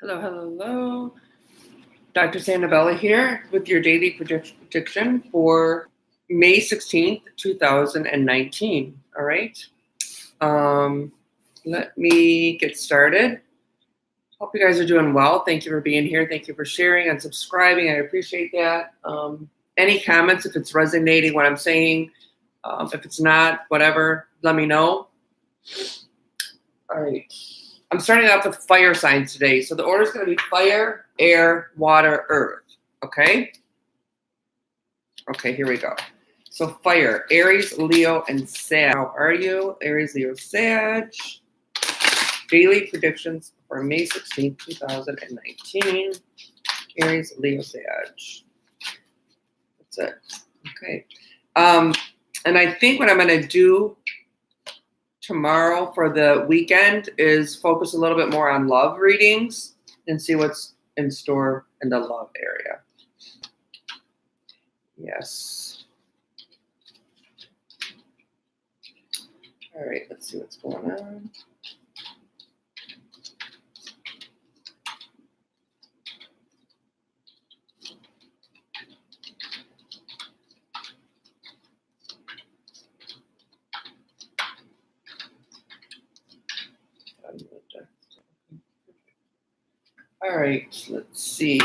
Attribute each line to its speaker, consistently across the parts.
Speaker 1: Hello, hello, hello. Dr. Santabella here with your daily prediction for May 16th, 2019. All right. Let me get started. Hope you guys are doing well. Thank you for being here. Thank you for sharing and subscribing. I appreciate that. Any comments if it's resonating what I'm saying? If it's not, whatever, let me know. All right. I'm starting off with fire signs today. So the order is going to be fire, air, water, earth. Okay? Okay, here we go. So fire, Aries, Leo, and Sag. How are you? Aries, Leo, Sag. Daily predictions for May 16th, 2019. Aries, Leo, Sag. That's it. Okay. And I think what I'm going to do tomorrow for the weekend is focus a little bit more on love readings and see what's in store in the love area. Yes. All right, let's see what's going on. All right, let's see.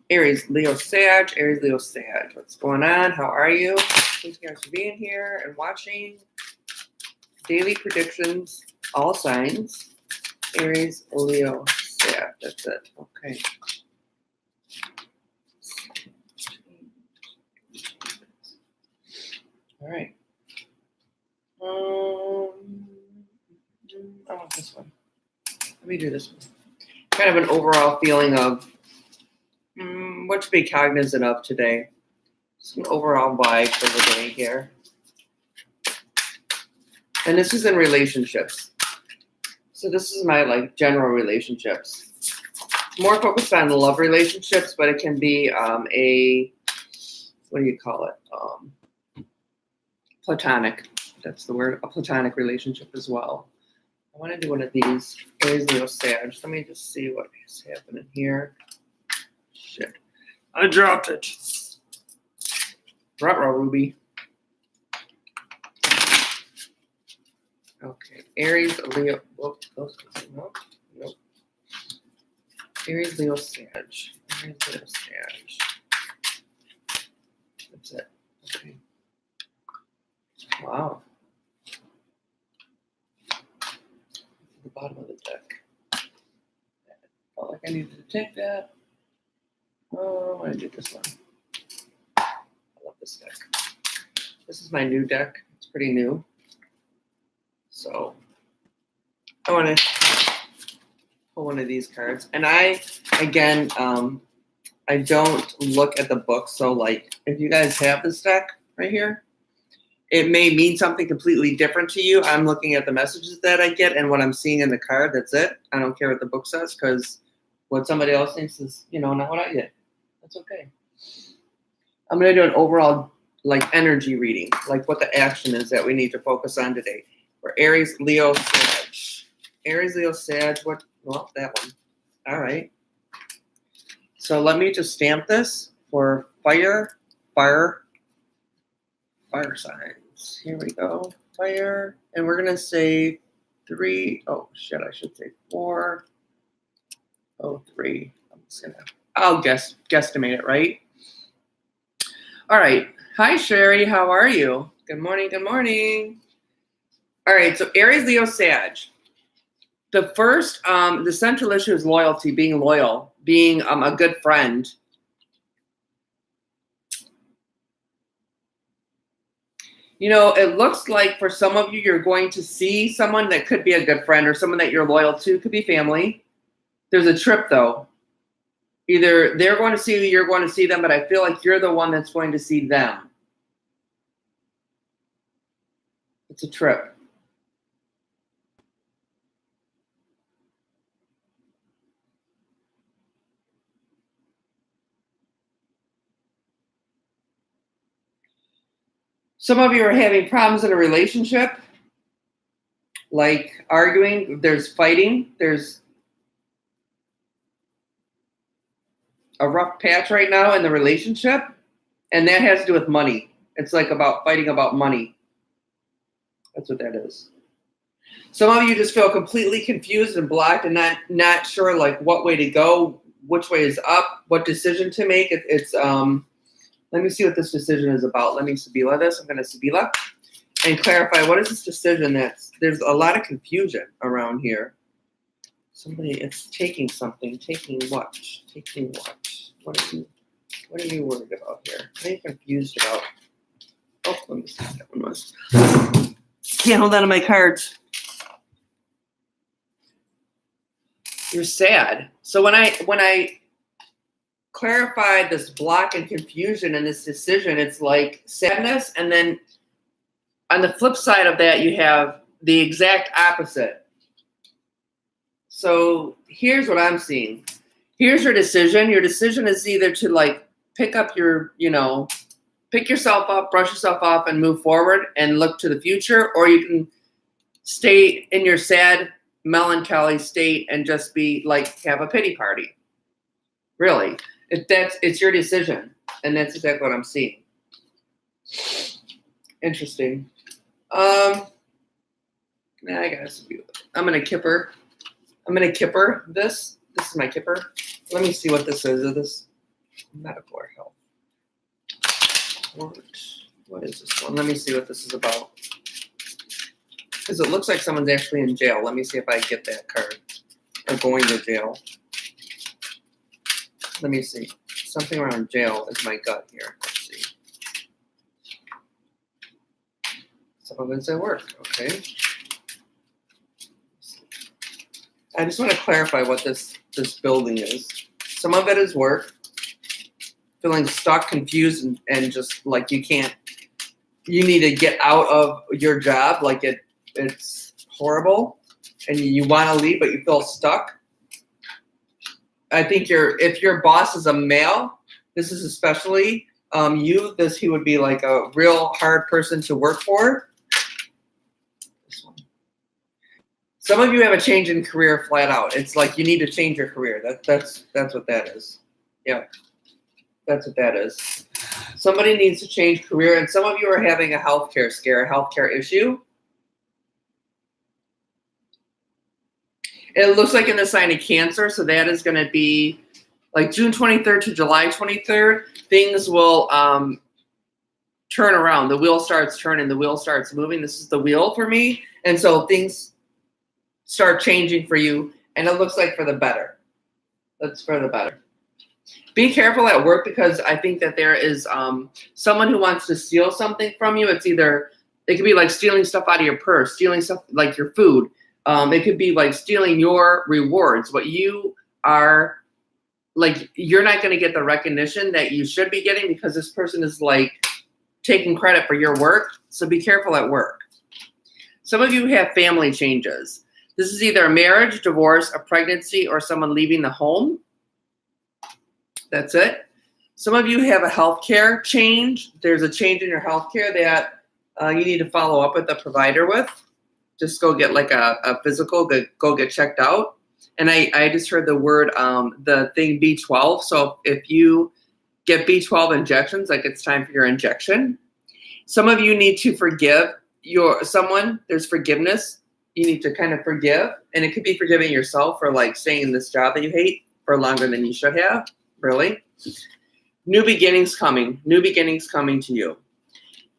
Speaker 1: Aries, Leo, Sag. Aries, Leo, Sag. What's going on? How are you? Thank you guys for being here and watching. Daily predictions, all signs. Aries, Leo, Sag. That's it. Okay. All right. I want this one. Let me do this one. Kind of an overall feeling of what to be cognizant of today. Just an overall vibe for the day here. And this is in relationships. So this is my general relationships. More focused on love relationships, but it can be what do you call it? Platonic. That's the word. A platonic relationship as well. I want to do one of these. Aries, Leo, Sag. Let me just see what is happening here. Shit. I dropped it. Ruh-roh, Ruby. Okay. Aries, Leo. Nope. Nope. Aries, Leo, Sag. Aries, Leo, Sag. That's it. Okay. Wow. The bottom of the deck. Felt like I needed to take that. Oh, I'm going to do this one. I love this deck. This is my new deck. It's pretty new. So I want to pull one of these cards. And I don't look at the book. So if you guys have this deck right here, it may mean something completely different to you. I'm looking at the messages that I get and what I'm seeing in the card. That's it. I don't care what the book says because what somebody else thinks is, not what I get. That's okay. I'm going to do an overall energy reading, what the action is that we need to focus on today. For Aries, Leo, Sag. Aries, Leo, Sag. What? Well, that one. All right. So let me just stamp this for fire signs. Here we go. Fire. And we're going to say 3. Oh, shit. I should say 4. Oh, 3. I'll guesstimate it, right? All right. Hi, Sherry. How are you? Good morning. Good morning. All right. So Aries, Leo, Sag. The first, the central issue is loyalty, being loyal, being a good friend. It looks like for some of you, you're going to see someone that could be a good friend or someone that you're loyal to. Could be family. There's a trip, though. Either they're going to see you, you're going to see them, but I feel like you're the one that's going to see them. It's a trip. Some of you are having problems in a relationship. like arguing, there's fighting, there's a rough patch right now in the relationship, and that has to do with money. It's like about fighting about money. That's what that is. Some of you just feel completely confused and blocked and not sure like what way to go, which way is up, what decision to make. It's let me see what this decision is about. Let me Sabila this. I'm going to Sabila and clarify what is this decision. There's a lot of confusion around here. Somebody, it's taking something. Taking what? Taking what? What are you worried about here? What are you confused about? Oh, let me see what that one was. Can't hold on to my cards. You're sad. So when I clarified this block and confusion and this decision, it's like sadness, and then on the flip side of that, you have the exact opposite. So here's what I'm seeing. Here's your decision. Your decision is either to like pick up your, pick yourself up, brush yourself off, and move forward and look to the future, or you can stay in your sad, melancholy state and just be like, have a pity party. Really. It's your decision. And that's exactly what I'm seeing. Interesting. I guess I'm gonna kipper this. This is my kipper. Let me see what this is. Is this medical or health? What is this one? Let me see what this is about. Because it looks like someone's actually in jail. Let me see if I get that card. Or going to jail. Let me see. Something around jail is my gut here. Let's see. Some of it's at work. Okay. I just want to clarify what this building is. Some of it is work. Feeling stuck, confused, and just like you need to get out of your job. Like it's horrible and you want to leave, but you feel stuck. I think if your boss is a male, this is especially he would be like a real hard person to work for. This one. Some of you have a change in career flat out. It's like you need to change your career. That's what that is. Yeah. That's what that is. Somebody needs to change career, and some of you are having a healthcare scare, a healthcare issue. It looks like in the sign of Cancer, so that is going to be like June 23rd to July 23rd. Things will turn around. The wheel starts turning. The wheel starts moving. This is the wheel for me. And so things start changing for you, and it looks like for the better. That's for the better. Be careful at work, because I think that there is someone who wants to steal something from you. It could be like stealing stuff out of your purse, stealing stuff like your food. It could be like stealing your rewards. What you are, like, you're not going to get the recognition that you should be getting because this person is like taking credit for your work. So be careful at work. Some of you have family changes. This is either a marriage, divorce, a pregnancy, or someone leaving the home. That's it. Some of you have a healthcare change. There's a change in your healthcare that you need to follow up with a provider with. Just go get like a physical, go get checked out. And I just heard the word, the thing B12. So if you get B12 injections, like it's time for your injection. Some of you need to forgive someone. There's forgiveness. You need to kind of forgive. And it could be forgiving yourself for like staying in this job that you hate for longer than you should have. Really. New beginnings coming. New beginnings coming to you.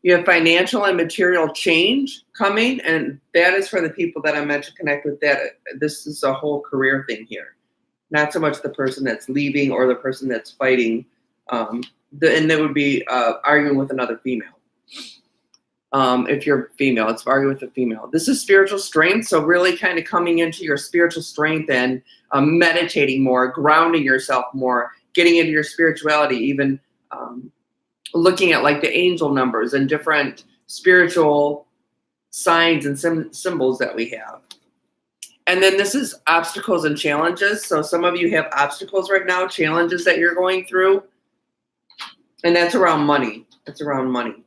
Speaker 1: You have financial and material change coming, and that is for the people that I meant to connect with. That this is a whole career thing here, not so much the person that's leaving or the person that's fighting. And they would be arguing with another female. If you're female, it's arguing with a female. This is spiritual strength, so really kind of coming into your spiritual strength and meditating more, grounding yourself more, getting into your spirituality, even looking at like the angel numbers and different spiritual signs and symbols that we have. And then this is obstacles and challenges. So some of you have obstacles right now, challenges that you're going through. And that's around money. It's around money.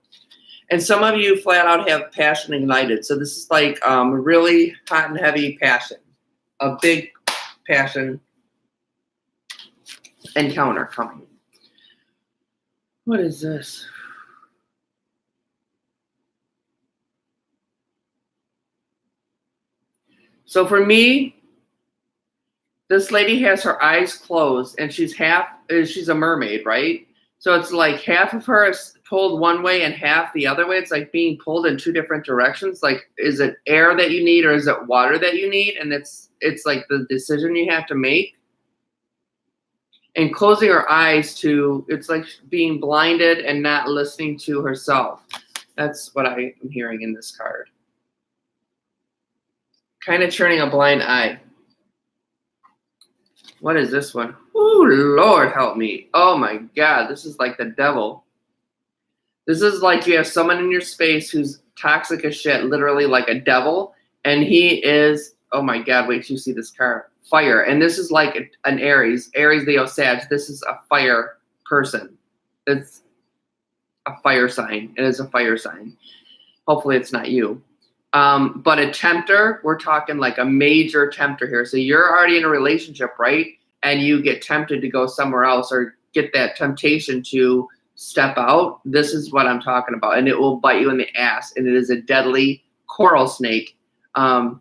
Speaker 1: And some of you flat out have passion ignited. So this is like really hot and heavy passion, a big passion encounter coming. What is this? So for me, this lady has her eyes closed and she's a mermaid, right? So it's like half of her is pulled one way and half the other way. It's like being pulled in two different directions. Like, is it air that you need or is it water that you need? And it's like the decision you have to make. And closing her eyes to, it's like being blinded and not listening to herself. That's what I am hearing in this card. Kind of turning a blind eye. What is this one? Oh, Lord help me. Oh my God, this is like the devil. This is like you have someone in your space who's toxic as shit, literally like a devil. And he is, oh my God, wait till you see this card. Fire. And this is like an Aries. Aries, Leo, Sag. This is a fire person. It's a fire sign. It is a fire sign. Hopefully it's not you. But a tempter, we're talking like a major tempter here. So you're already in a relationship, right? And you get tempted to go somewhere else or get that temptation to step out. This is what I'm talking about. And it will bite you in the ass. And it is a deadly coral snake. What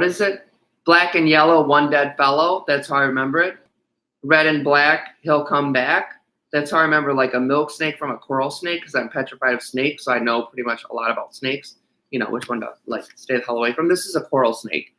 Speaker 1: is it? Black and yellow, one dead fellow. That's how I remember it. Red and black, he'll come back. That's how I remember like a milk snake from a coral snake, because I'm petrified of snakes, so I know pretty much a lot about snakes. You know which one to like stay the hell away from. This is a coral snake.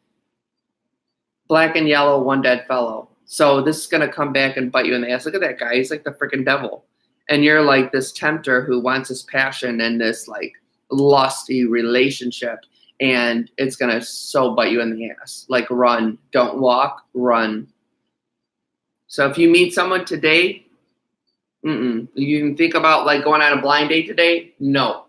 Speaker 1: Black and yellow, one dead fellow. So this is gonna come back and bite you in the ass. Look at that guy. He's like the freaking devil. And you're like this tempter who wants this passion and this like lusty relationship. And it's gonna so bite you in the ass. Like run, don't walk, run. So if you meet someone today, you can think about like going on a blind date today. No.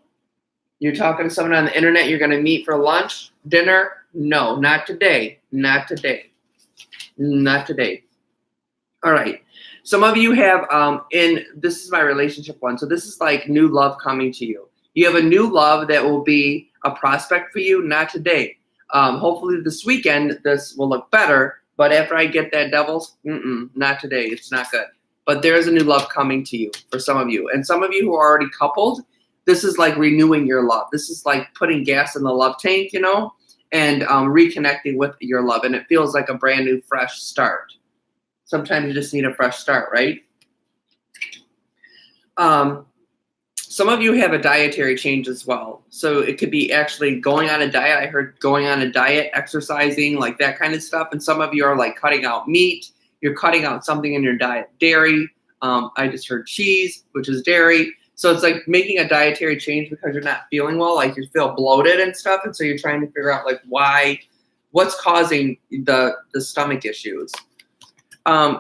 Speaker 1: You're talking to someone on the internet. You're gonna meet for lunch, dinner. No, not today. Not today. Not today. All right. Some of you have this is my relationship one. So this is like new love coming to you. You have a new love that will be a prospect for you, not today. Hopefully this weekend, this will look better. But after I get that devil's, not today. It's not good. But there is a new love coming to you for some of you. And some of you who are already coupled, this is like renewing your love. This is like putting gas in the love tank, you know, and reconnecting with your love. And it feels like a brand new, fresh start. Sometimes you just need a fresh start, right? Some of you have a dietary change as well. So it could be actually going on a diet. I heard going on a diet, exercising, like that kind of stuff. And some of you are like cutting out meat. You're cutting out something in your diet. Dairy. I just heard cheese, which is dairy. So it's like making a dietary change because you're not feeling well. Like you feel bloated and stuff. And so you're trying to figure out like what's causing the stomach issues.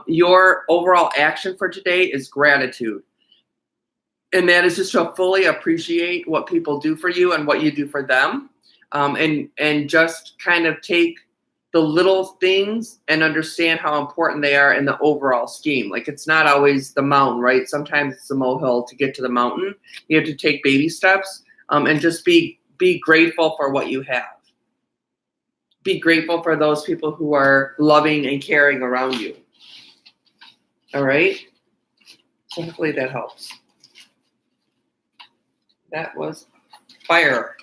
Speaker 1: Your overall action for today is gratitude. And that is just to fully appreciate what people do for you and what you do for them. And just kind of take the little things and understand how important they are in the overall scheme. Like it's not always the mountain, right? Sometimes it's the molehill to get to the mountain. You have to take baby steps and just be grateful for what you have. Be grateful for those people who are loving and caring around you. All right? So hopefully that helps. That was fire.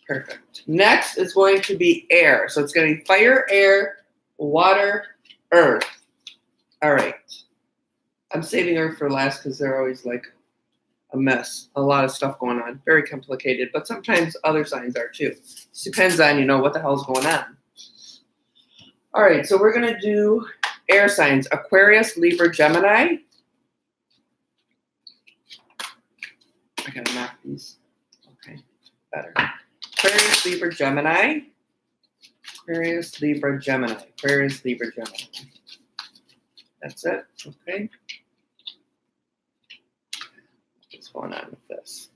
Speaker 1: Perfect. Next is going to be air. So it's going to be fire, air, water, earth. All right. I'm saving earth for last because they're always like a mess. A lot of stuff going on. Very complicated. But sometimes other signs are too. It depends on, what the hell's going on. All right. So we're going to do air signs. Aquarius, Libra, Gemini. I gotta knock these. Okay, better. Aquarius, Libra, Gemini. Aquarius, Libra, Gemini. Aquarius, Libra, Gemini. That's it. Okay. What's going on with this?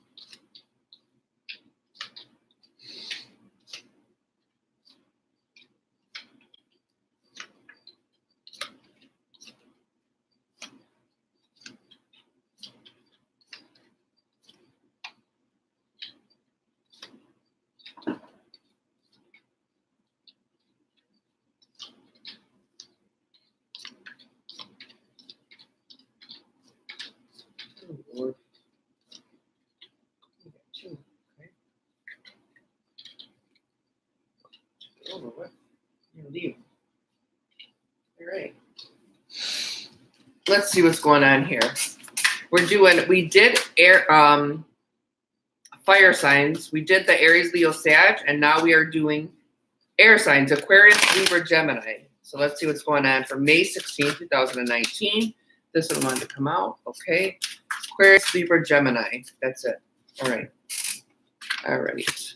Speaker 1: over with. Leave. All right. Let's see what's going on here. We did fire signs. We did the Aries, Leo, Sag, and now we are doing air signs, Aquarius, Libra, Gemini. So let's see what's going on for May 16, 2019. This one wanted to come out. Okay. Aquarius, Libra, Gemini. That's it. All right. All right.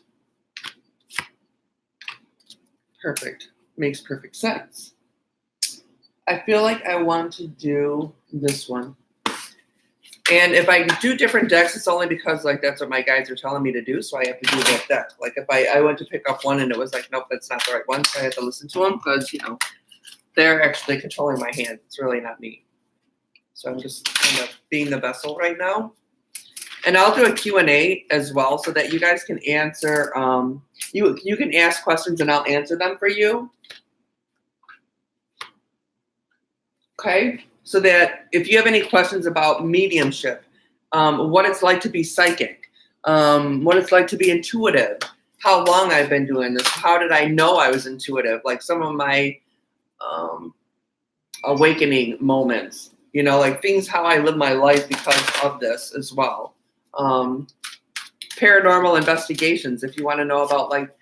Speaker 1: Perfect. Makes perfect sense. I feel like I want to do this one. And if I do different decks, it's only because like that's what my guides are telling me to do, so I have to do that deck. Like if I went to pick up one and it was like, nope, that's not the right one, so I had to listen to them because, you know, they're actually controlling my hand. It's really not me. So I'm just kind of being the vessel right now. And I'll do a Q&A as well so that you guys can answer. You can ask questions and I'll answer them for you. Okay? So that if you have any questions about mediumship, what it's like to be psychic, what it's like to be intuitive, how long I've been doing this, how did I know I was intuitive, like some of my awakening moments, you know, like things, how I live my life because of this as well. Paranormal investigations, if you want to know about like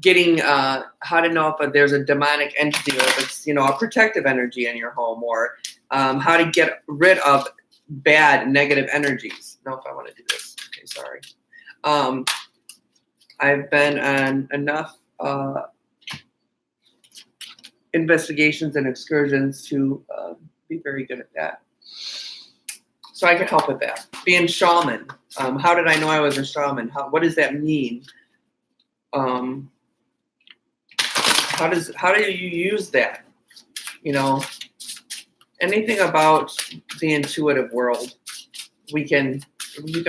Speaker 1: getting how to know if there's a demonic entity or if it's, you know, a protective energy in your home, or how to get rid of bad negative energies. No, if I want to do this. Okay, sorry. I've been on enough investigations and excursions to be very good at that. So I can help with that. Being shaman. How did I know I was a shaman? What does that mean? How do you use that? You know, anything about the intuitive world, you can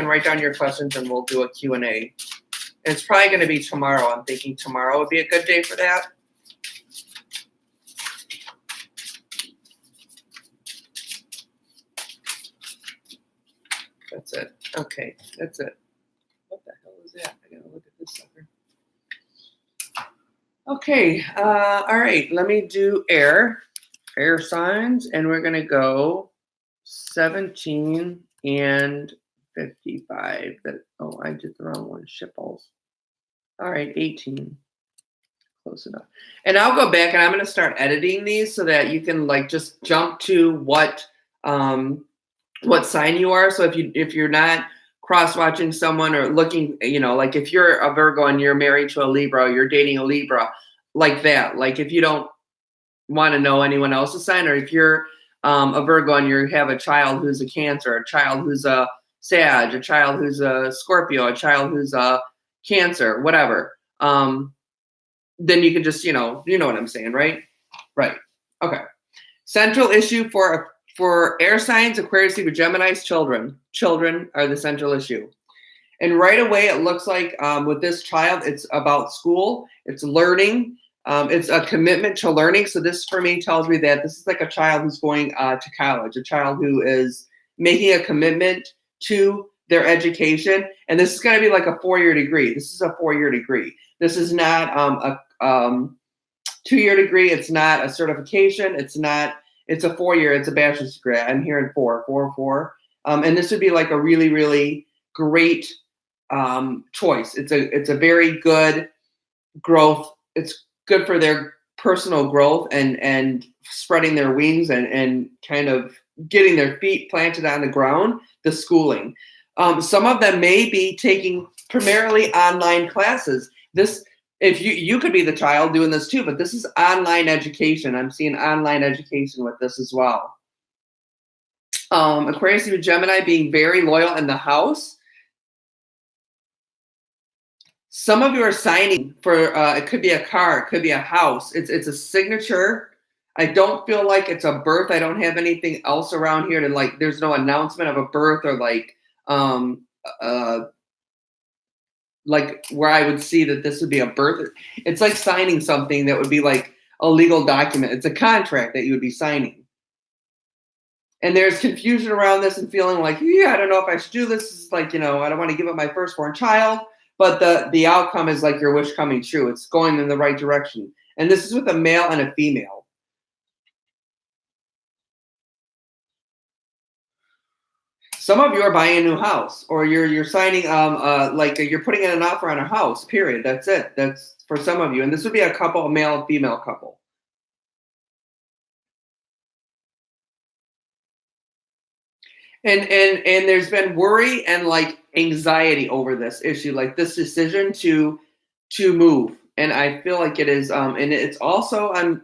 Speaker 1: write down your questions and we'll do a Q&A. And it's probably going to be tomorrow. I'm thinking tomorrow would be a good day for that. That's it. Okay, that's it. What the hell is that? I gotta look at this sucker. Okay, all right, let me do air signs, and we're gonna go 17 and 55. I did the wrong one, shipples. All right, 18, close enough. And I'll go back and I'm gonna start editing these so that you can like just jump to what sign you are. So if you're not cross-watching someone or looking, you know, like if you're a Virgo and you're married to a Libra, you're dating a Libra, like that. Like if you don't want to know anyone else's sign, or if you're a Virgo and you have a child who's a Cancer, a child who's a Sag, a child who's a Scorpio, a child who's a Cancer, whatever, then you can just, you know what I'm saying, right? Right. Okay. Central issue for air signs, Aquarius, Libra, Gemini's, children. Children are the central issue. And right away, it looks like with this child, it's about school. It's learning. It's a commitment to learning. So this, for me, tells me that this is like a child who's going to college, a child who is making a commitment to their education. And this is going to be like a 4-year degree. This is a 4-year degree. This is not a 2-year degree. It's not a certification. It's a 4-year. It's a bachelor's degree. I'm hearing 4. And this would be like a really, really great choice. It's a very good growth. It's good for their personal growth and spreading their wings and kind of getting their feet planted on the ground, the schooling. Some of them may be taking primarily online classes. If you could be the child doing this too, but this is online education. I'm seeing online education with this as well. Aquarius and Gemini being very loyal in the house. Some of you are signing for, it could be a car, it could be a house. It's a signature. I don't feel like it's a birth. I don't have anything else around here to like, there's no announcement of a birth or like where I would see that this would be a birth. It's like signing something that would be like a legal document. It's a contract that you would be signing. And there's confusion around this and feeling like, yeah, I don't know if I should do this. It's like, you know, I don't want to give up my firstborn child, but the outcome is like your wish coming true. It's going in the right direction. And this is with a male and a female. Some of you are buying a new house, or you're signing like you're putting in an offer on a house. Period. That's it. That's for some of you, and this would be a couple, a male and female couple. And there's been worry and like anxiety over this issue, like this decision to move. And I feel like it is, and it's also on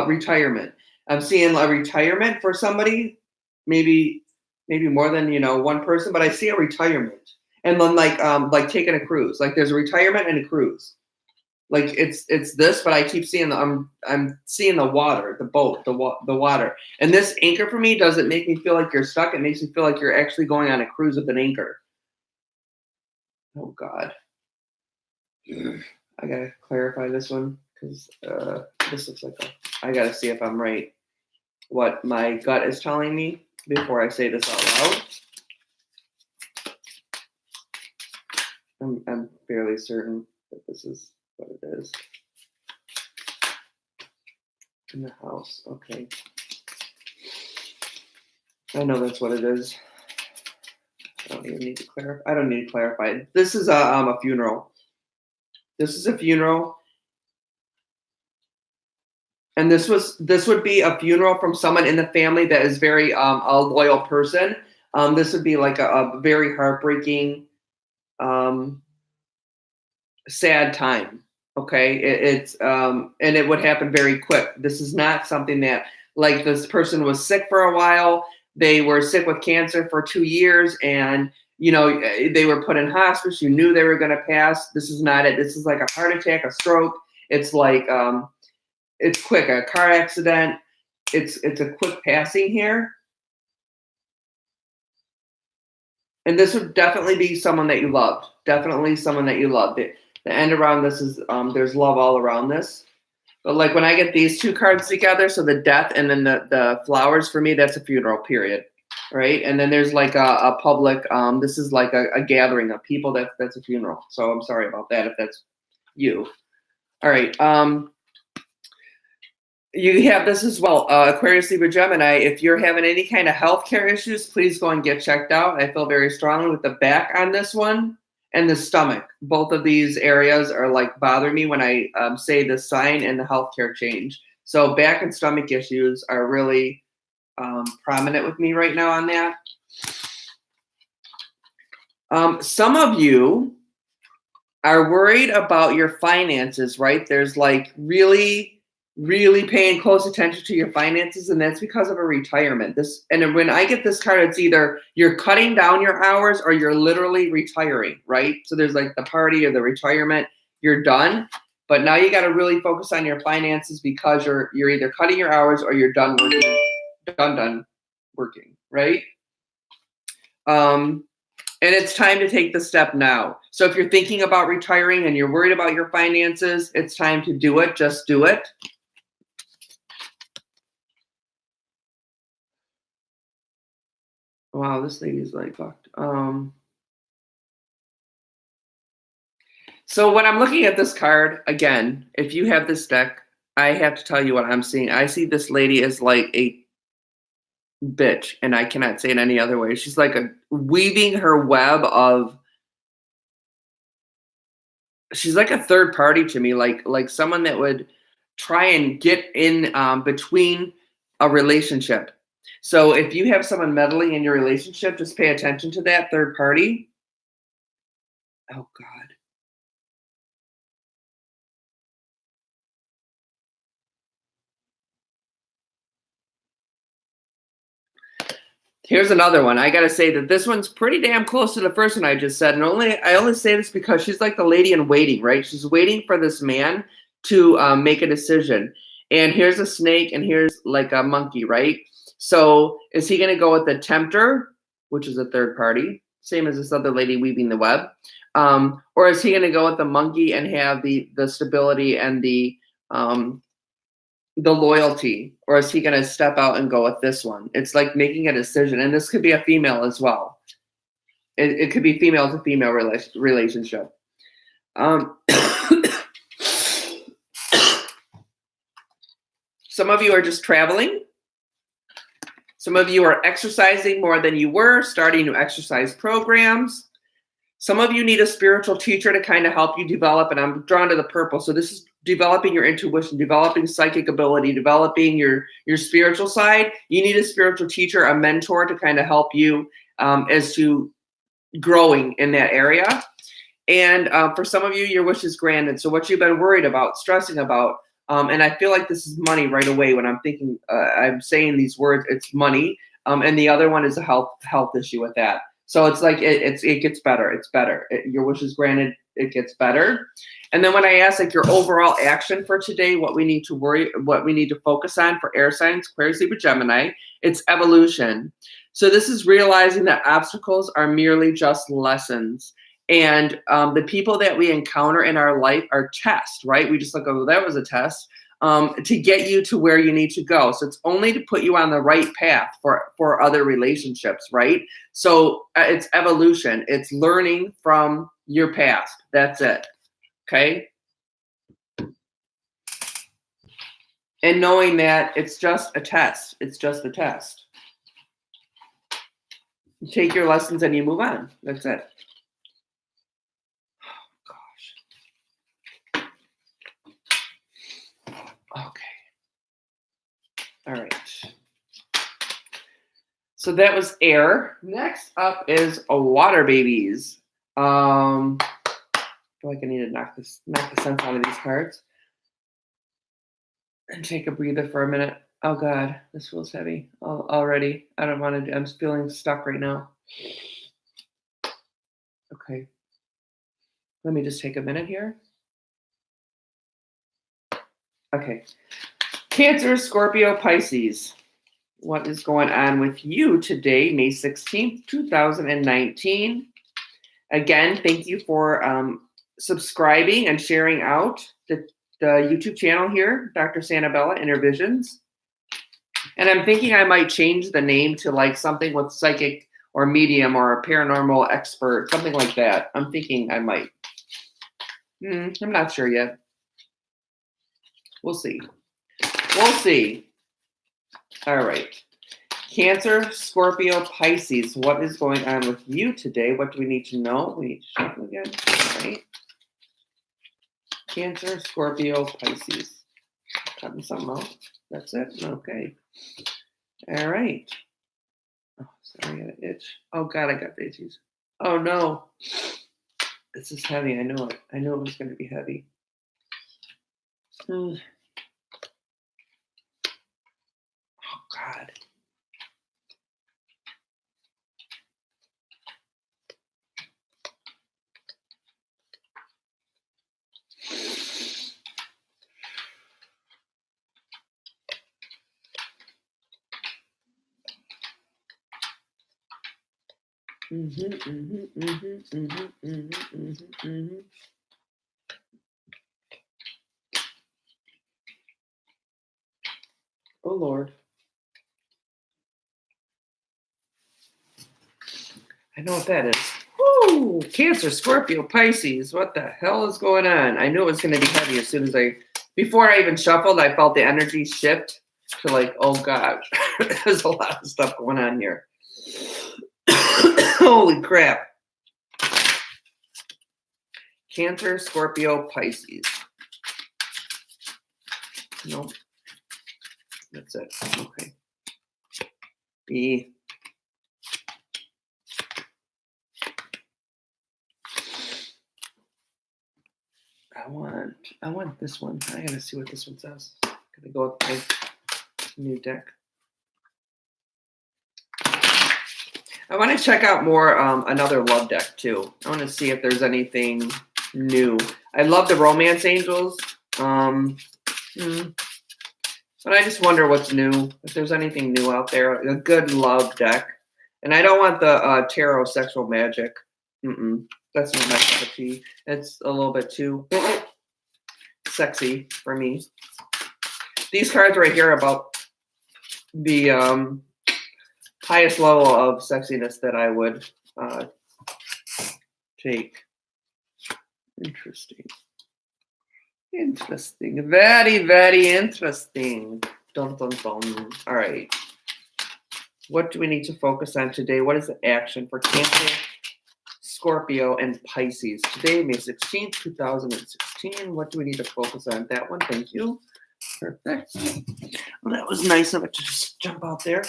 Speaker 1: retirement. I'm seeing a retirement for somebody, maybe more than one person, but I see a retirement, and then like taking a cruise. Like there's a retirement and a cruise. Like it's this, but I keep seeing I'm seeing the water, the boat, the water. And this anchor for me doesn't make me feel like you're stuck. It makes me feel like you're actually going on a cruise with an anchor. Oh God. I gotta clarify this one because this looks like I gotta see if I'm right. What my gut is telling me before I say this out loud. I'm fairly certain that this is what it is. In the house, okay. I know that's what it is. I don't even need to clarify. I don't need to clarify it. This is a funeral. This is a funeral. And this would be a funeral from someone in the family that is very a loyal person. This would be like a very heartbreaking, sad time. Okay, it's and it would happen very quick. This is not something that like this person was sick for a while. They were sick with cancer for 2 years, and they were put in hospice. You knew they were going to pass. This is not it. This is like a heart attack, a stroke. It's like it's quick, a car accident. It's a quick passing here. And this would definitely be someone that you loved. Definitely someone that you loved. The end around this is there's love all around this. But like when I get these two cards together, so the death and then the flowers, for me, that's a funeral, period. Right? And then there's like a public, this is like a gathering of people, that's a funeral. So I'm sorry about that if that's you. All right. You have this as well, Aquarius, Libra, Gemini. If you're having any kind of healthcare issues, please go and get checked out. I feel very strongly with the back on this one and the stomach. Both of these areas are like bother me when I say the sign and the healthcare change. So back and stomach issues are really prominent with me right now on that. Some of you are worried about your finances, right? There's like really paying close attention to your finances, and that's because of a retirement. And when I get this card, it's either you're cutting down your hours or you're literally retiring, right? So there's like the party or the retirement, you're done. But now you got to really focus on your finances because you're either cutting your hours or you're done working, right? And it's time to take the step now. So if you're thinking about retiring and you're worried about your finances, it's time to do it. Just do it. Wow, this lady's like fucked. So when I'm looking at this card, again, if you have this deck, I have to tell you what I'm seeing. I see this lady as like a bitch, and I cannot say it any other way. She's like weaving her web of. She's like a third party to me, like someone that would try and get in between a relationship. So if you have someone meddling in your relationship, just pay attention to that third party. Oh God. Here's another one. I gotta say that this one's pretty damn close to the first one I just said, and I only say this because she's like the lady in waiting, right? She's waiting for this man to make a decision. And here's a snake, and here's like a monkey, right? So is he gonna go with the tempter, which is a third party, same as this other lady weaving the web, or is he gonna go with the monkey and have the stability and the loyalty, or is he going to step out and go with this one? It's like making a decision, and this could be a female as well. It could be female to female relationship. Some of you are just traveling. Some of you are exercising more than you were, starting new exercise programs. Some of you need a spiritual teacher to kind of help you develop, and I'm drawn to the purple. So this is developing your intuition, developing psychic ability, developing your spiritual side. You need a spiritual teacher, a mentor to kind of help you as to growing in that area. And for some of you, your wish is granted. So what you've been worried about, stressing about, and I feel like this is money right away when I'm thinking, I'm saying these words, it's money. And the other one is a health issue with that. So it's like, it gets better. It's better. Your wish is granted. It gets better. And then when I ask like your overall action for today, what we need to focus on for air signs, Aquarius, Libra, Gemini, it's evolution. So this is realizing that obstacles are merely just lessons. And the people that we encounter in our life are tests, right? We just look, oh, that was a test, to get you to where you need to go. So it's only to put you on the right path for other relationships, right? So it's evolution. It's learning from your past. That's it. Okay? And knowing that it's just a test. It's just a test. You take your lessons and you move on. That's it. Okay. All right. So that was air. Next up is water babies. I feel like I need to knock the sense out of these cards. And take a breather for a minute. Oh God, this feels heavy already. I don't want to. I'm feeling stuck right now. Okay. Let me just take a minute here. Okay. Cancer, Scorpio, Pisces. What is going on with you today, May 16th, 2019? Again, thank you for subscribing and sharing out the YouTube channel here, Dr. Santabella, Inner Visions. And I'm thinking I might change the name to like something with psychic or medium or a paranormal expert, something like that. I'm thinking I might. I'm not sure yet. We'll see. We'll see. All right. Cancer, Scorpio, Pisces. What is going on with you today? What do we need to know? We need to shuffle again. All right. Cancer, Scorpio, Pisces. Cutting something out. That's it? Okay. All right. Oh, sorry, I got an itch. Oh, God, I got the itchies. Oh, no. This is heavy. I know it. I knew it was going to be heavy. Oh, God. Oh, Lord. I know what that is. Woo! Cancer, Scorpio, Pisces. What the hell is going on? I knew it was going to be heavy as soon as before I even shuffled, I felt the energy shift to like, oh God, there's a lot of stuff going on here. Holy crap. Cancer, Scorpio, Pisces. Nope. That's it. Okay. B. I want this one. I gotta see what this one says. Gonna go with my new deck. I want to check out more another love deck too. I want to see if there's anything new. I love the Romance Angels. But I just wonder what's new. If there's anything new out there. A good love deck. And I don't want the Tarot Sexual Magic. That's not my cup of tea. It's a little bit too sexy for me. These cards right here about the highest level of sexiness that I would take. Interesting. Interesting. Very, very interesting. Dun, dun, dun. All right. What do we need to focus on today? What is the action for Cancer, Scorpio, and Pisces? Today, May 16th, 2016. What do we need to focus on? That one. Thank you. Perfect. Well, that was nice of it to just jump out there.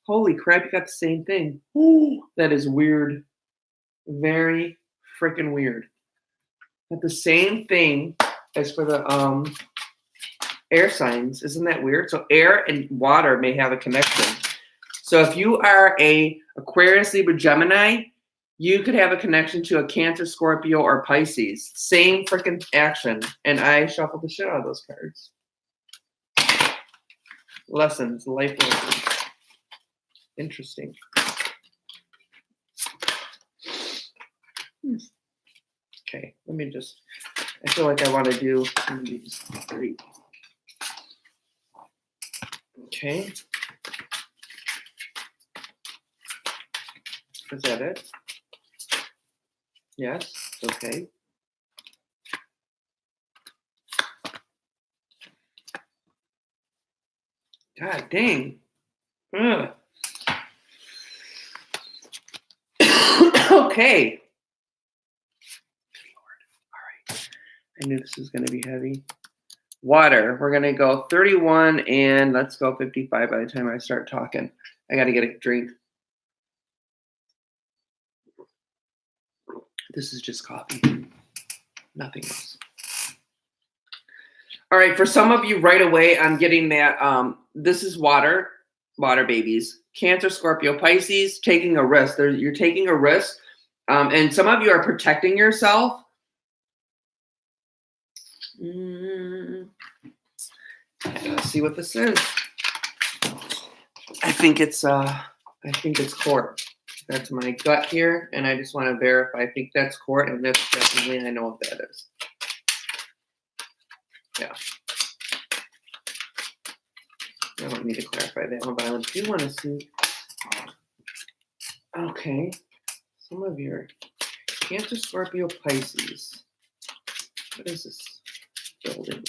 Speaker 1: Holy crap, you got the same thing. Ooh, that is weird. Very freaking weird. Got the same thing as for the air signs. Isn't that weird? So air and water may have a connection. So if you are a Aquarius, Libra, Gemini, you could have a connection to a Cancer, Scorpio, or Pisces. Same freaking action. And I shuffled the shit out of those cards. Lessons, life lessons. Interesting. Okay, let me just, I feel like I want to do some of these three. Okay. Is that it? Yes, okay. God dang. Ugh. Okay. Lord. All right. I knew this was going to be heavy. Water. We're going to go 31 and let's go 55 by the time I start talking. I got to get a drink. This is just coffee. Nothing else. All right. For some of you right away, I'm getting that. This is water babies. Cancer, Scorpio, Pisces, taking a risk. You're taking a risk. And some of you are protecting yourself. Let's see what this is. I think it's court. That's my gut here, and I just want to verify. I think that's court, and that's definitely, I know what that is. Yeah. I don't need to clarify that one, but I do want to see. Okay. Some of your Cancer, Scorpio, Pisces. What is this building?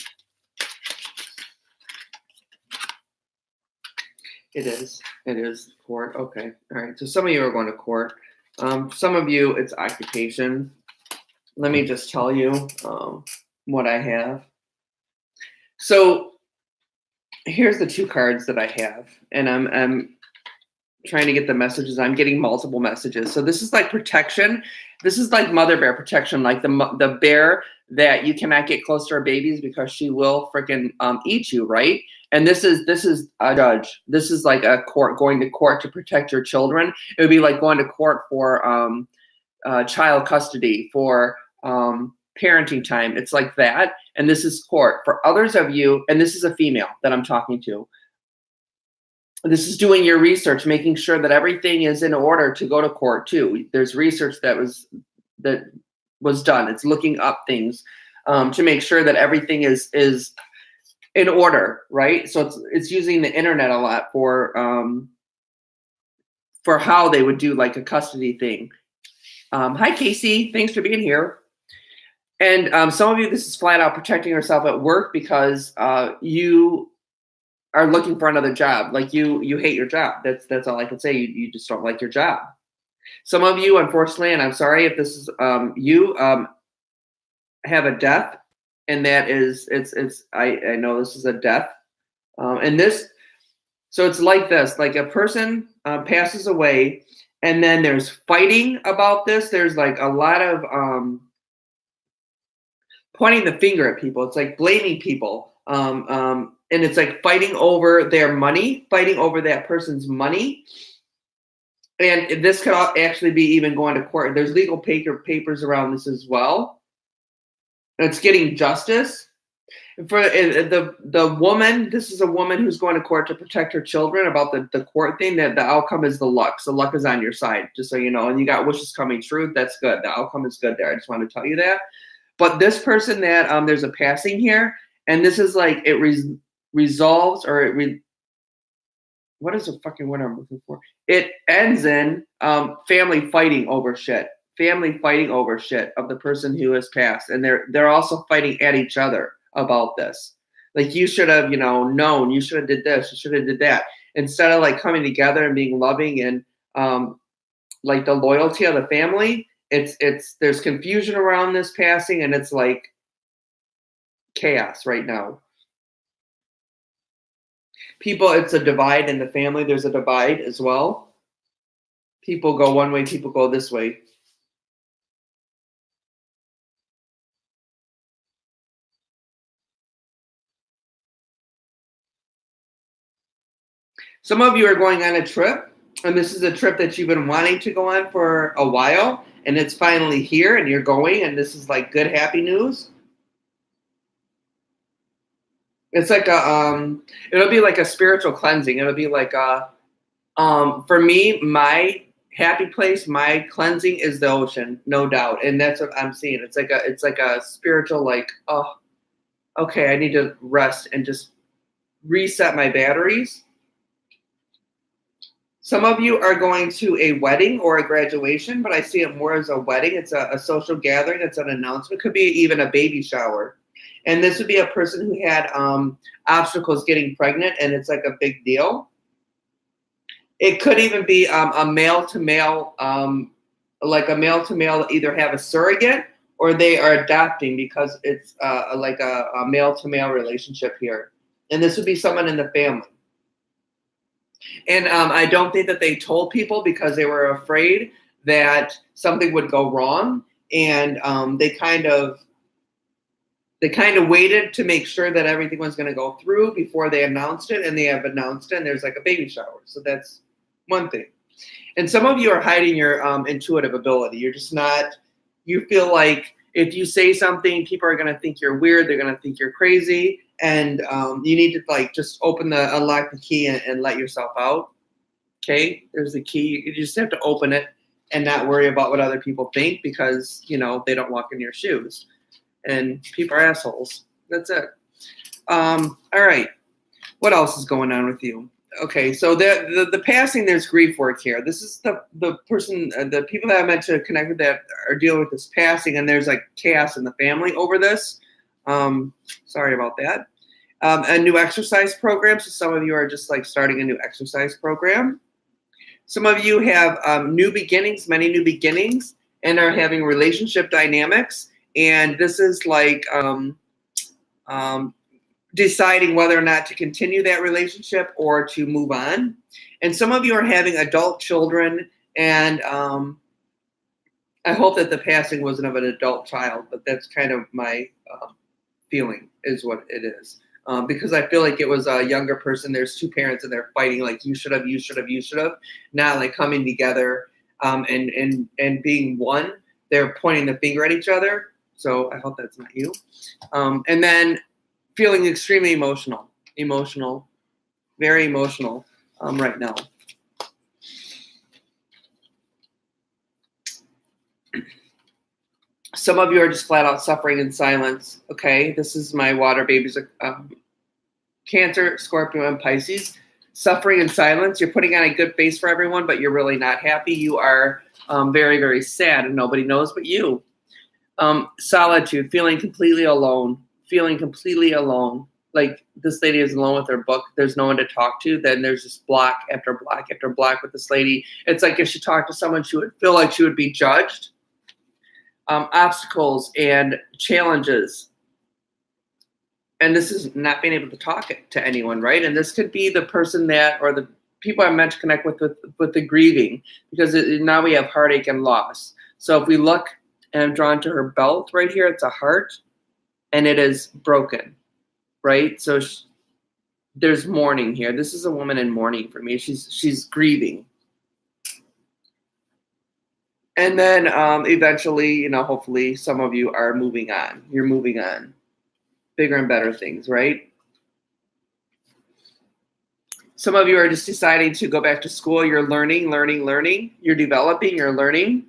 Speaker 1: It is court. Okay. All right. So some of you are going to court. Some of you, it's occupation. Let me just tell you what I have. So here's the two cards that I have, and I'm trying to get the messages. I'm getting multiple messages. So this is like protection. This is like mother bear protection, like the bear that you cannot get close to her babies because she will freaking eat you, right? And this is a judge. This is like a court, going to court to protect your children. It would be like going to court for child custody, for parenting time. It's like that. And this is court. For others of you, and this is a female that I'm talking to, this is doing your research, making sure that everything is in order to go to court too. There's research that was done. It's looking up things to make sure that everything is in order, right? So it's using the internet a lot for how they would do like a custody thing. Hi, Casey. Thanks for being here. And some of you, this is flat out protecting yourself at work because you are looking for another job. Like you hate your job. That's all I can say. You just don't like your job. Some of you, unfortunately, and I'm sorry if this is you, have a death, and that is I know this is a death, and this. So it's like this: like a person passes away, and then there's fighting about this. There's like a lot of pointing the finger at people. It's like blaming people. And it's like fighting over their money, fighting over that person's money. And this could actually be even going to court. There's legal papers around this as well. And it's getting justice. For the woman, this is a woman who's going to court to protect her children about the court thing. That the outcome is the luck. So luck is on your side, just so you know. And you got wishes coming true. That's good. The outcome is good there. I just want to tell you that. But this person that there's a passing here, and this is like it resolves, or what is the fucking word I'm looking for? It ends in family fighting over shit. Family fighting over shit of the person who has passed, and they're also fighting at each other about this. Like you should have, known, you should have did this, you should have did that. Instead of like coming together and being loving and like the loyalty of the family, there's confusion around this passing and it's like chaos right now. People, it's a divide in the family. There's a divide as well. People go one way, people go this way. Some of you are going on a trip, and this is a trip that you've been wanting to go on for a while, and it's finally here, and you're going, and this is like good, happy news. It's like it'll be like a spiritual cleansing. It'll be like for me, my happy place, my cleansing is the ocean, no doubt, and that's what I'm seeing. It's like a spiritual, like, oh, okay, I need to rest and just reset my batteries. Some of you are going to a wedding or a graduation, but I see it more as a wedding. It's a social gathering. It's an announcement. Could be even a baby shower. And this would be a person who had obstacles getting pregnant, and it's like a big deal. It could even be a male to male, like a male to male either have a surrogate or they are adopting because it's like a male to male relationship here. And this would be someone in the family. And I don't think that they told people because they were afraid that something would go wrong. And they kind of waited to make sure that everything was going to go through before they announced it. And they have announced it, and there's like a baby shower. So that's one thing. And some of you are hiding your intuitive ability. You're just not, you feel like if you say something, people are going to think you're weird. They're going to think you're crazy. And you need to like just unlock the key and let yourself out. Okay, there's the key. You just have to open it and not worry about what other people think because, they don't walk in your shoes. And people are assholes. That's it. All right. What else is going on with you? Okay, so the passing, there's grief work here. This is the person, the people that I meant to connect with that are dealing with this passing, and there's like chaos in the family over this. Sorry about that. A new exercise program. So some of you are just like starting a new exercise program. Some of you have new beginnings, many new beginnings, and are having relationship dynamics. And this is like deciding whether or not to continue that relationship or to move on. And some of you are having adult children, and I hope that the passing wasn't of an adult child, but that's kind of my feeling is what it is. Because I feel like it was a younger person. There's two parents and they're fighting like you should have, not like coming together and being one. They're pointing the finger at each other. So I hope that's not you. And then feeling extremely emotional, very emotional right now. Some of you are just flat out suffering in silence. Okay, this is my water babies, Cancer, Scorpio, and Pisces. Suffering in silence. You're putting on a good face for everyone, but you're really not happy. You are very, very sad, and nobody knows but you. Solitude, feeling completely alone. Like this lady is alone with her book. There's no one to talk to. Then there's just block after block after block with this lady. It's like if she talked to someone, she would feel like she would be judged. Obstacles and challenges. And this is not being able to talk to anyone, right? And this could be the person that, or the people I'm meant to connect with the grieving, because now we have heartache and loss. So if we look, and I'm drawn to her belt right here, it's a heart, and it is broken, right? So there's mourning here. This is a woman in mourning for me. She's grieving. And then eventually, hopefully some of you are moving on. You're moving on. Bigger and better things, right? Some of you are just deciding to go back to school. You're learning. You're developing, you're learning.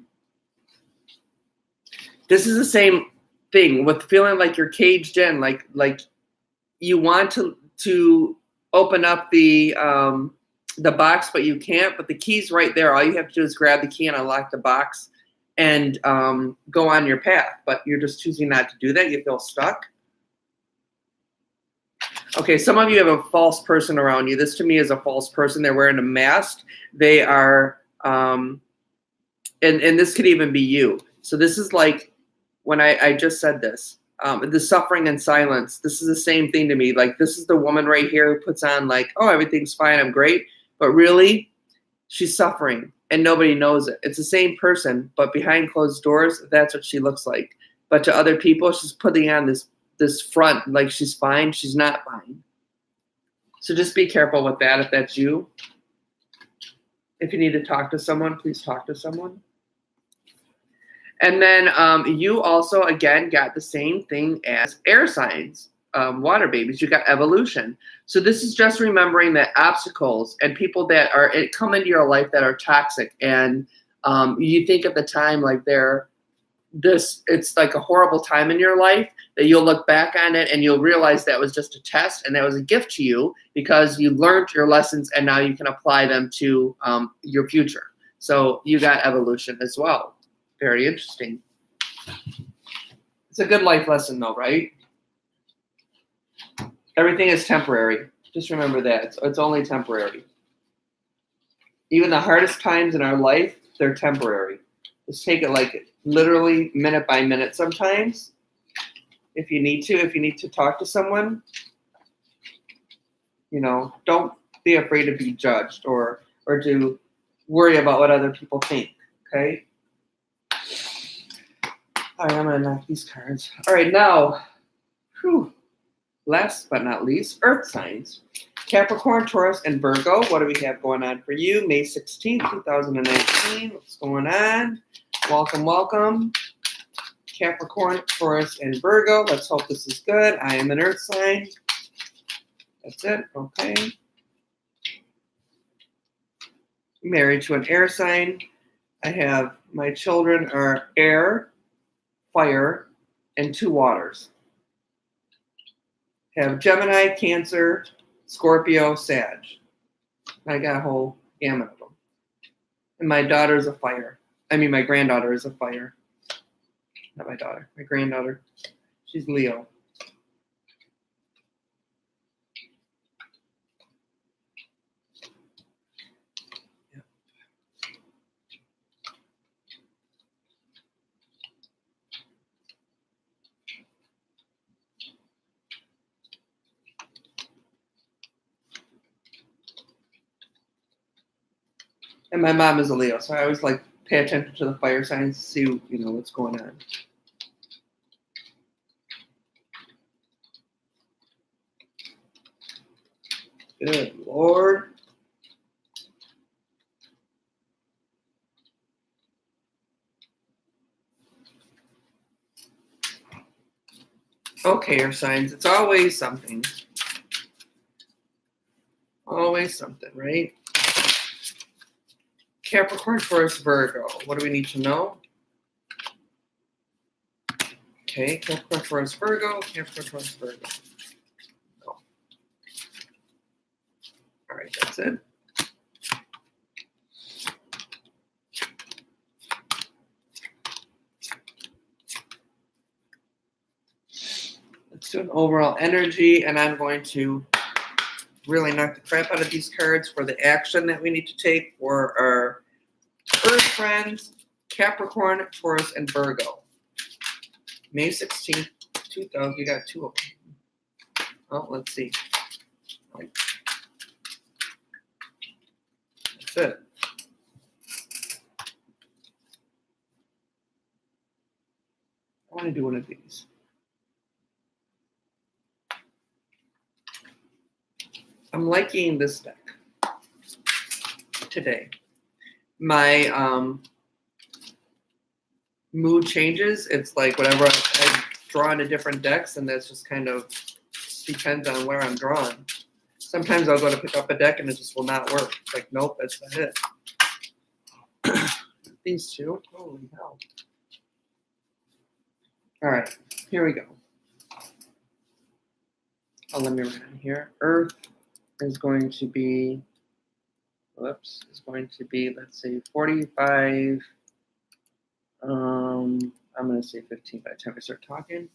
Speaker 1: This is the same thing with feeling like you're caged in, like you want to open up the box, but you can't. But the key's right there. All you have to do is grab the key and unlock the box and go on your path. But you're just choosing not to do that. You feel stuck. Okay, some of you have a false person around you. This to me is a false person. They're wearing a mask. They are, and this could even be you. So this is like when I just said this, the suffering and silence. This is the same thing to me. Like this is the woman right here who puts on like, oh, everything's fine, I'm great. But really, she's suffering and nobody knows it. It's the same person, but behind closed doors, that's what she looks like. But to other people, she's putting on this front like she's fine. She's not fine. So just be careful with that if that's you. If you need to talk to someone, please talk to someone. And then you also, again, got the same thing as air signs, water babies. You got evolution. So this is just remembering that obstacles and people that are come into your life that are toxic. And you think at the time like it's like a horrible time in your life, that you'll look back on it and you'll realize that was just a test and that was a gift to you because you learned your lessons and now you can apply them to your future. So you got evolution as well. Very interesting. It's a good life lesson though, right? Everything is temporary. Just remember that. It's only temporary. Even the hardest times in our life, they're temporary. Just take it like literally minute by minute sometimes. If you need to talk to someone, don't be afraid to be judged or to worry about what other people think, okay? All right, I'm going to knock these cards. All right, now, last but not least, earth signs. Capricorn, Taurus, and Virgo. What do we have going on for you? May 16th, 2019. What's going on? Welcome, welcome. Capricorn, Taurus, and Virgo. Let's hope this is good. I am an earth sign. That's it. Okay. Married to an air sign. I have my children are air, fire, and 2 waters. Have Gemini, Cancer, Scorpio, Sag. I got a whole gamut of them. And my daughter's a fire. My granddaughter is a fire. Not my daughter, my granddaughter. She's Leo. Yeah. And my mom is a Leo, so I always pay attention to the fire signs to see what's going on. Good Lord. Okay, air signs. It's always something. Always something, right? Capricorn, Taurus, Virgo. What do we need to know? Okay, Capricorn, Taurus, Virgo. Capricorn, Taurus, Virgo. Oh. All right, that's it. Let's do an overall energy, and I'm going to really knock the crap out of these cards for the action that we need to take for our Earth friends, Capricorn, Taurus, and Virgo. May 16th, 2000. You got 2 of them. Oh, let's see. That's it. I want to do one of these. I'm liking this deck today. My mood changes. It's like whatever I draw into different decks, and that's just kind of depends on where I'm drawn. Sometimes I'll go to pick up a deck and it just will not work. It's like, nope, that's not it. These 2. Holy hell. All right, here we go. Oh, let me write in here. Earth is going to be, let's say 45. I'm going to say 15 by the time I start talking.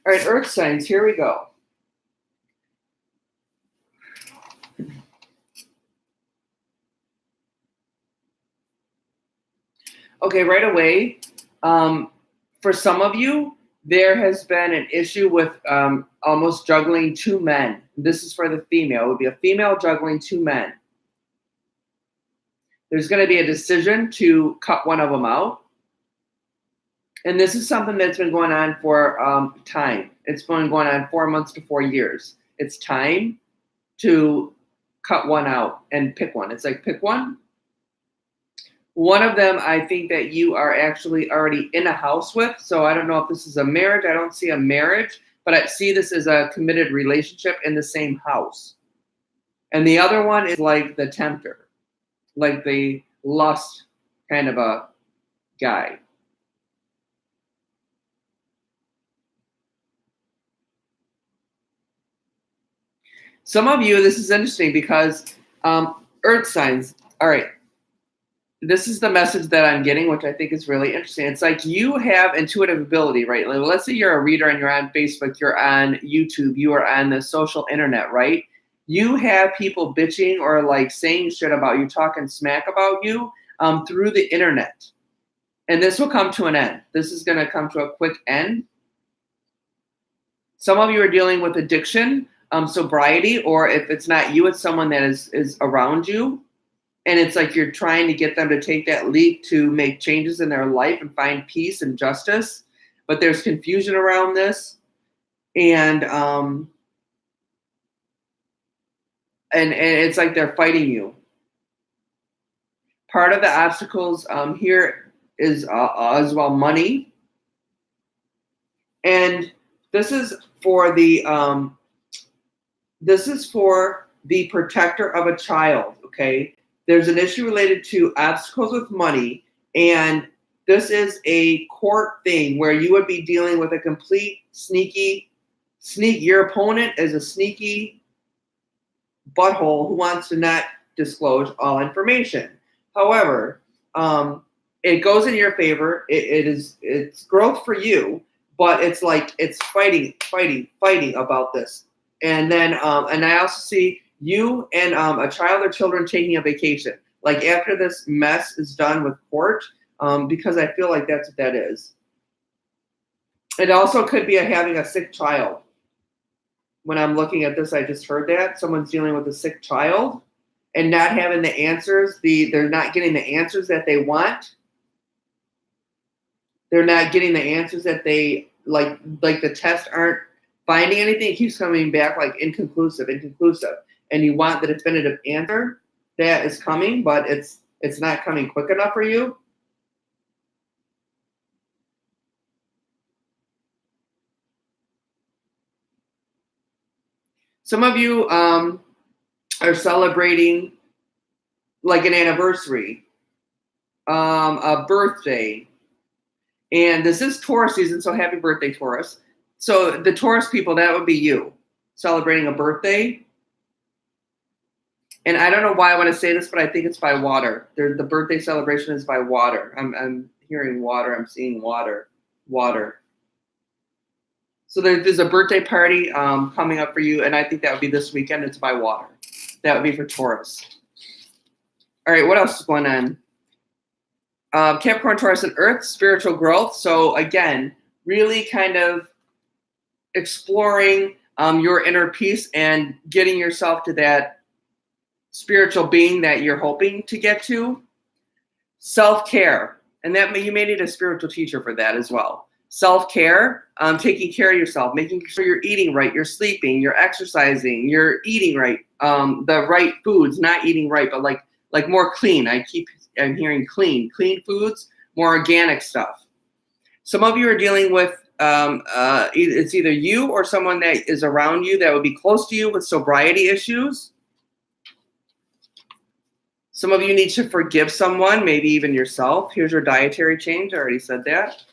Speaker 1: All right, Earth signs, here we go. Okay, right away. For some of you, there has been an issue with almost juggling two men. This is for the female. It would be a female juggling two men. There's going to be a decision to cut one of them out. And this is something that's been going on for time. It's been going on 4 months to 4 years. It's time to cut one out and pick one. It's like pick one. One of them, I think that you are actually already in a house with. So I don't know if this is a marriage. I don't see a marriage, but I see this as a committed relationship in the same house. And the other one is like the tempter, like the lust kind of a guy. Some of you, this is interesting because earth signs. All right. This is the message that I'm getting, which I think is really interesting. It's like you have intuitive ability, right? Like, let's say you're a reader and you're on Facebook, you're on YouTube, you are on the social internet, right? You have people bitching or like saying shit about you, talking smack about you through the internet. And this will come to an end. This is going to come to a quick end. Some of you are dealing with addiction, sobriety, or if it's not you, it's someone that is around you. And it's like you're trying to get them to take that leap to make changes in their life and find peace and justice. But there's confusion around this. And it's like they're fighting you. Part of the obstacles here is as well money. And this is for the protector of a child, okay? There's an issue related to obstacles with money, and this is a court thing where you would be dealing with a complete sneak. Your opponent is a sneaky butthole who wants to not disclose all information. However, it goes in your favor. It's growth for you, but it's like it's fighting about this. And then and I also see you and a child or children taking a vacation. Like after this mess is done with court, because I feel like that's what that is. It also could be having a sick child. When I'm looking at this, I just heard that. Someone's dealing with a sick child and not having the answers. They're not getting the answers that they want. They're not getting the answers that they like the tests aren't finding anything. It keeps coming back like inconclusive. And you want the definitive answer that is coming, but it's not coming quick enough for you. Some of you are celebrating like an anniversary, a birthday. And this is Taurus season, so happy birthday, Taurus. So the Taurus people, that would be you celebrating a birthday. And I don't know why I want to say this, but I think it's by water. The birthday celebration is by water. I'm hearing water. I'm seeing water. So there's a birthday party coming up for you, and I think that would be this weekend. It's by water. That would be for Taurus. All right, what else is going on? Capricorn, Taurus, and Earth, spiritual growth. So again, really kind of exploring your inner peace and getting yourself to that spiritual being that you're hoping to get to. Self-care, and that you may need a spiritual teacher for that as well. Self-care, taking care of yourself, making sure you're eating right, you're sleeping, you're exercising, you're eating right, the right foods, not eating right, but like more clean. I'm hearing clean foods, more organic stuff. Some of you are dealing with it's either you or someone that is around you that would be close to you with sobriety issues. Some of you need to forgive someone, maybe even yourself. Here's your dietary change. I already said that.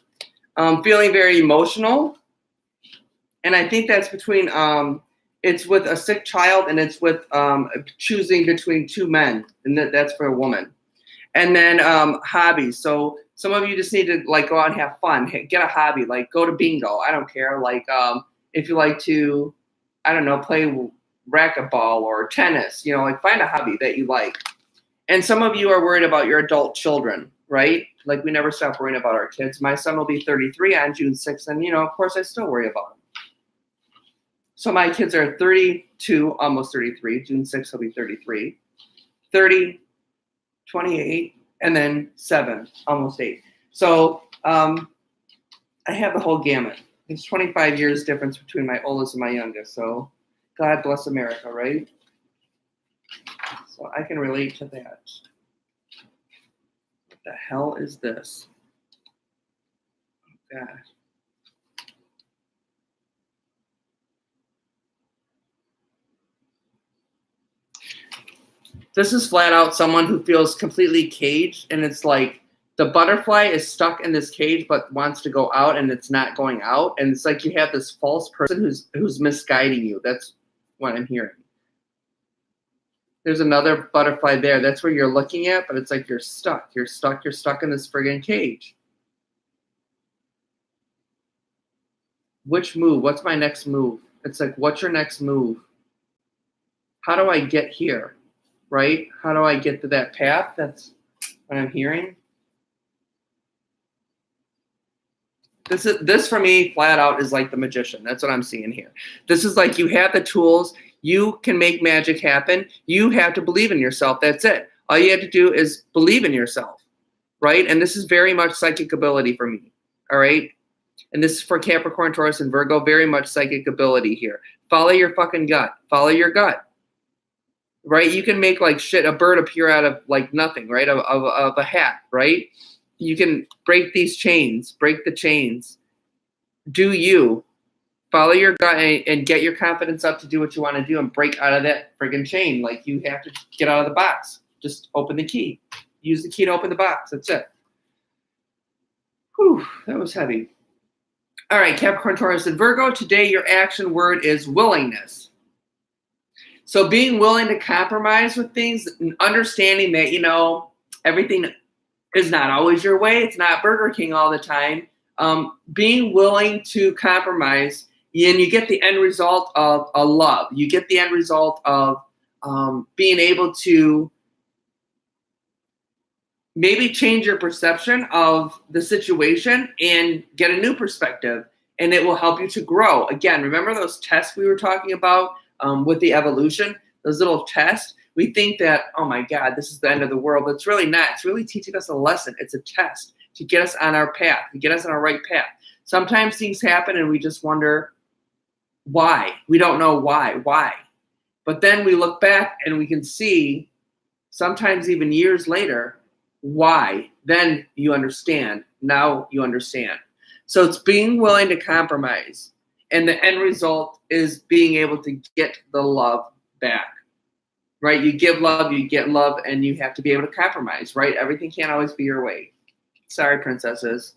Speaker 1: Feeling very emotional. And I think that's between, it's with a sick child and it's with choosing between two men. And that's for a woman. And then hobbies. So some of you just need to like go out and have fun. Get a hobby, like go to bingo. I don't care. Like if you like to, I don't know, play racquetball or tennis, like find a hobby that you like. And some of you are worried about your adult children, right? Like we never stop worrying about our kids. My son will be 33 on June 6th, and of course I still worry about him. So my kids are 32, almost 33. June 6th will be 33. 30, 28, and then 7, almost 8. So I have the whole gamut. There's 25 years difference between my oldest and my youngest. So God bless America, right? So I can relate to that. What the hell is this? Oh, God. This is flat out someone who feels completely caged, and it's like the butterfly is stuck in this cage but wants to go out, and it's not going out. And it's like you have this false person who's misguiding you. That's what I'm hearing. There's another butterfly there. That's where you're looking at, but it's like you're stuck. You're stuck in this friggin' cage. Which move? What's my next move? It's like, what's your next move? How do I get here? Right? How do I get to that path? That's what I'm hearing. This for me, flat out, is like the magician. That's what I'm seeing here. This is like you have the tools. You can make magic happen. You have to believe in yourself. That's it. All you have to do is believe in yourself, right? And this is very much psychic ability for me, all right? And this is for Capricorn, Taurus, and Virgo, very much psychic ability here. Follow your fucking gut. Follow your gut, right? You can make like shit, a bird appear out of like nothing, right? Of a hat, right? You can break these chains, break the chains. Do you. Follow your gut and get your confidence up to do what you want to do and break out of that friggin' chain. Like you have to get out of the box. Just open the key. Use the key to open the box. That's it. Whew, that was heavy. All right, Capricorn, Taurus, and Virgo. Today, your action word is willingness. So being willing to compromise with things, understanding that, everything is not always your way. It's not Burger King all the time. Being willing to compromise, and you get the end result of a love. You get the end result of being able to maybe change your perception of the situation and get a new perspective, and it will help you to grow. Again, remember those tests we were talking about with the evolution, those little tests? We think that, oh my God, this is the end of the world, but it's really not. It's really teaching us a lesson. It's a test to get us on our path, to get us on our right path. Sometimes things happen and we just wonder why. We don't know why. But then we look back and we can see, sometimes even years later, why. Then you understand. Now you understand. So it's being willing to compromise. And the end result is being able to get the love back. Right? You give love, you get love, and you have to be able to compromise, right? Everything can't always be your way. Sorry, princesses.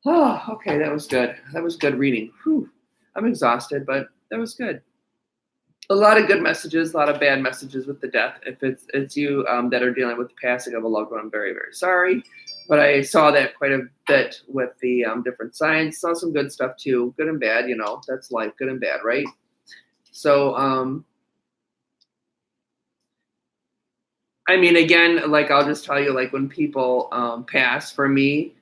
Speaker 1: Oh, okay, that was good. That was good reading. Whew. I'm exhausted, but that was good. A lot of good messages, a lot of bad messages with the death. If it's you that are dealing with the passing of a loved one, I'm very, very sorry. But I saw that quite a bit with the different signs. Saw some good stuff too, good and bad. That's life, good and bad, right? So, I mean, again, like I'll just tell you, like when people pass, for me,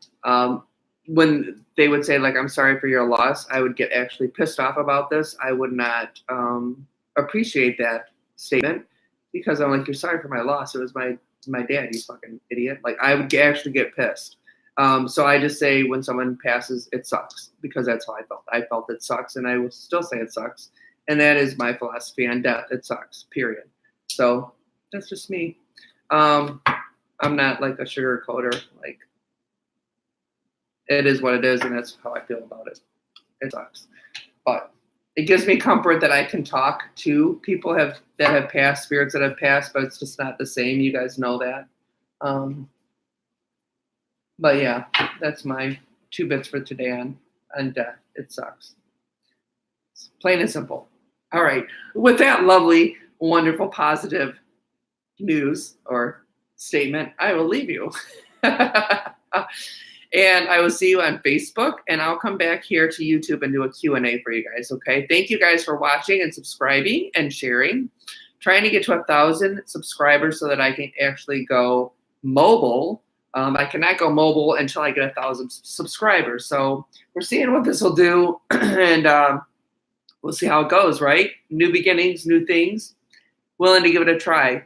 Speaker 1: when they would say like, I'm sorry for your loss, I would get actually pissed off about this. I would not appreciate that statement because I'm like, you're sorry for my loss. It was my dad, you fucking idiot. Like I would actually get pissed. So I just say when someone passes, it sucks because that's how I felt. I felt it sucks and I will still say it sucks. And that is my philosophy on death. It sucks, period. So that's just me. I'm not like a sugar coater. Like it is what it is, and that's how I feel about it. It sucks, but it gives me comfort that I can talk to people that have passed, spirits that have passed, but it's just not the same. You guys know that. But yeah, that's my 2 bits for today on death. It sucks. It's plain and simple. All right. With that lovely, wonderful, positive news or statement, I will leave you. And I will see you on Facebook, and I'll come back here to YouTube and do a Q&A for you guys, okay? Thank you guys for watching and subscribing and sharing. Trying to get to 1,000 subscribers so that I can actually go mobile. I cannot go mobile until I get 1,000 subscribers. So we're seeing what this will do, and we'll see how it goes, right? New beginnings, new things. Willing to give it a try.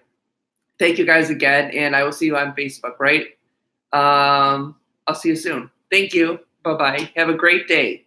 Speaker 1: Thank you guys again, and I will see you on Facebook, right? I'll see you soon. Thank you. Bye-bye. Have a great day.